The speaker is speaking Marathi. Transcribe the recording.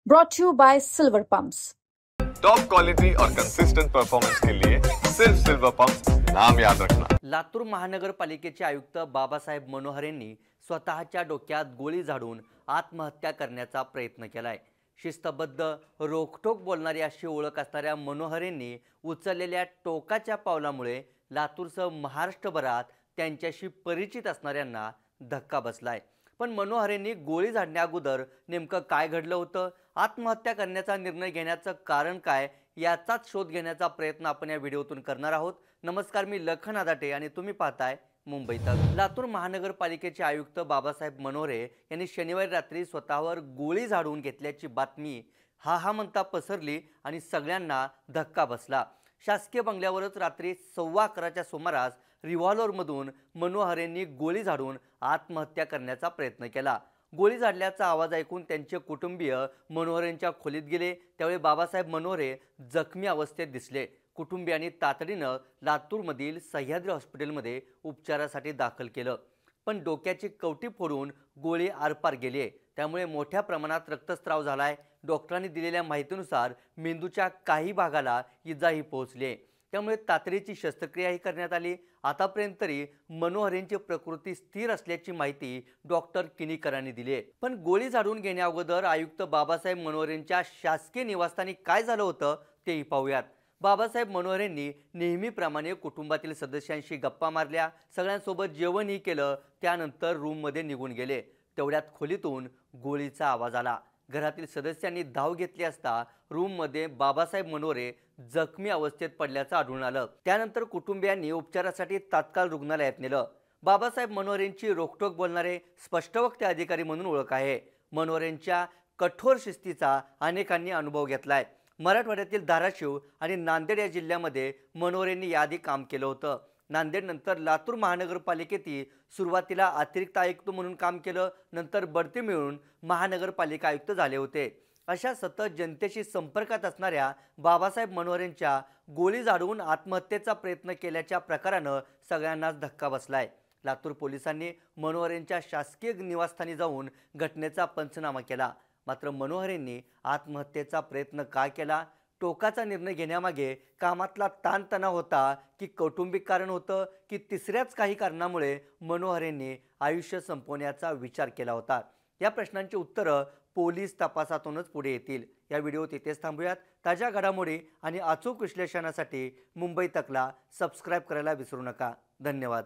brought to you by Silver Pumps. Top quality और कंसिस्टेंट परफॉर्मेंस के लिए सिर्फ सिल्वर पंप नाम याद रखना। लातूर महानगरपालिकेचे आयुक्त बाबासाहेब मनोहर यांनी स्वतःच्या डोक्यात गोळी झाडून आत्महत्या करण्याचा प्रयत्न केलाय। शिस्तबद्ध रोखठोक बोलणारी अशी ओळख असणाऱ्या मनोहर यांनी उचललेल्या टोकाच्या पावलामुळे लातूरसह महाराष्ट्रभरात त्यांच्याशी परिचित असणाऱ्यांना धक्का बसलाय। पण मनोहर यांनी गोळी झाडण्या अगोदर नेमकं काय घडलं होतं, आत्महत्या करण्याचा निर्णय घेण्याचं कारण काय, याचाच शोध घेण्याचा प्रयत्न आपण या व्हिडिओतून करणार आहोत। नमस्कार, मी लखन आदाटे आणि तुम्ही पाहताय मुंबई तक। लातूर महानगरपालिकेचे आयुक्त बाबासाहेब मनोरे यांनी शनिवारी रात्री स्वतःवर गोळी झाडून घेतल्याची बातमी हा म्हणता पसरली आणि सगळ्यांना धक्का बसला। शासकीय बंगल्यावरच रात्री 11:15च्या सुमारास रिव्हॉल्वरमधून मनोहर यांनी गोळी झाडून आत्महत्या करण्याचा प्रयत्न केला। गोळी झाडल्याचा आवाज ऐकून त्यांचे कुटुंबीय मनोहर यांच्या खोलीत गेले। त्यावेळी बाबासाहेब मनोरे जखमी अवस्थेत दिसले। कुटुंबियांनी तातडीनं लातूरमधील सह्याद्री हॉस्पिटलमध्ये उपचारासाठी दाखल केलं, पण डोक्याची कवटी फोडून गोळी आरपार गेली, त्यामुळे मोठ्या प्रमाणात रक्तस्राव झालाय। डॉक्टरांनी दिलेल्या माहितीनुसार मेंदूच्या काही भागाला इजाही पोहोचली, त्यामुळे तातडीची शस्त्रक्रियाही करण्यात आली। आतापर्यंत तरी मनोहर यांची प्रकृती स्थिर असल्याची माहिती डॉक्टर किनीकरांनी दिली आहे। पण गोळी झाडून घेण्या अगोदर आयुक्त बाबासाहेब मनोहर यांच्या शासकीय निवासस्थानी काय झालं होतं तेही पाहूयात। बाबासाहेब मनोहर यांनी नेहमीप्रमाणे कुटुंबातील सदस्यांशी गप्पा मारल्या, सगळ्यांसोबत जेवणही केलं, त्यानंतर रूममध्ये निघून गेले। तेवढ्यात खोलीतून गोळीचा आवाज आला। घरातील सदस्यांनी धाव घेतली असता रूममध्ये बाबासाहेब मनोरे जखमी अवस्थेत पडल्याचं आढळून आलं। त्यानंतर कुटुंबियांनी उपचारासाठी तात्काळ रुग्णालयात नेलं। बाबासाहेब मनोरे यांची रोखठोक बोलणारे स्पष्टवक्ते अधिकारी म्हणून ओळख आहे। मनोरे यांच्या कठोर शिस्तीचा अनेकांनी अनुभव घेतलाय। मराठवाड्यातील धाराशिव आणि नांदेड या जिल्ह्यामध्ये मनोरे यांनी याआधी काम केलं होतं। नांदेड नंतर लातूर महानगरपालिकेत सुरुवातीला अतिरिक्त आयुक्त म्हणून काम केलं, नंतर बढती मिळून महानगरपालिका आयुक्त झाले होते। अशा सतत जनतेशी संपर्कात असणाऱ्या बाबासाहेब मनोहर यांच्या गोळी झाडून आत्महत्येचा प्रयत्न केल्याच्या प्रकारानं सगळ्यांनाच धक्का बसलाय। लातूर पोलिसांनी मनोहर यांच्या शासकीय निवासस्थानी जाऊन घटनेचा पंचनामा केला। मात्र मनोहर यांनी आत्महत्येचा प्रयत्न का केला, टोकाचा निर्णय घेण्यामागे कामातला ताणतणाव होता की कौटुंबिक कारण होतं की तिसऱ्याच काही कारणामुळे मनोहर यांनी आयुष्य संपवण्याचा विचार केला होता, या प्रश्नांची उत्तरं पोलीस तपासातूनच पुढे येतील। या व्हिडिओत इथेच थांबूयात। ताज्या घडामोडी आणि अचूक विश्लेषणासाठी मुंबई तकला सबस्क्राइब करायला विसरू नका। धन्यवाद।